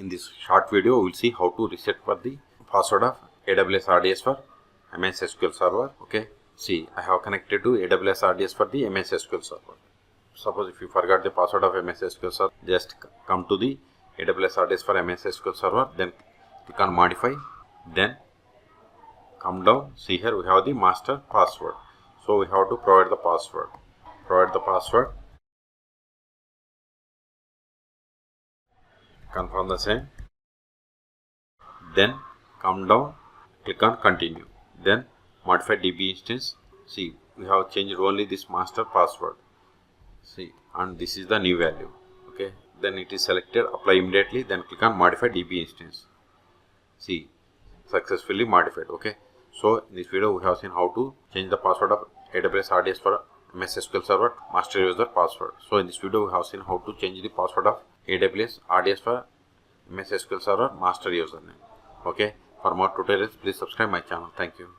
In this short video, we will see how to reset for the password of AWS RDS for MS SQL Server. Okay, see, I have connected to AWS RDS for the MS SQL Server. Suppose if you forgot the password of MS SQL Server, just come to the AWS RDS for MS SQL Server, then click on modify, then come down. See, here we have the master password. So we have to provide the password. Confirm the same, then come down, click on continue, then modify DB instance. See, we have changed only this master password, see, and this is the new value. Okay, then it is selected, apply immediately, then click on modify DB instance. See, successfully modified. Okay, so in this video we have seen how to change the password of AWS RDS for MS SQL Server master user password. So in this video we have seen how to change the password of AWS RDS for MS SQL Server master username. Okay, for more tutorials please subscribe my channel. Thank you.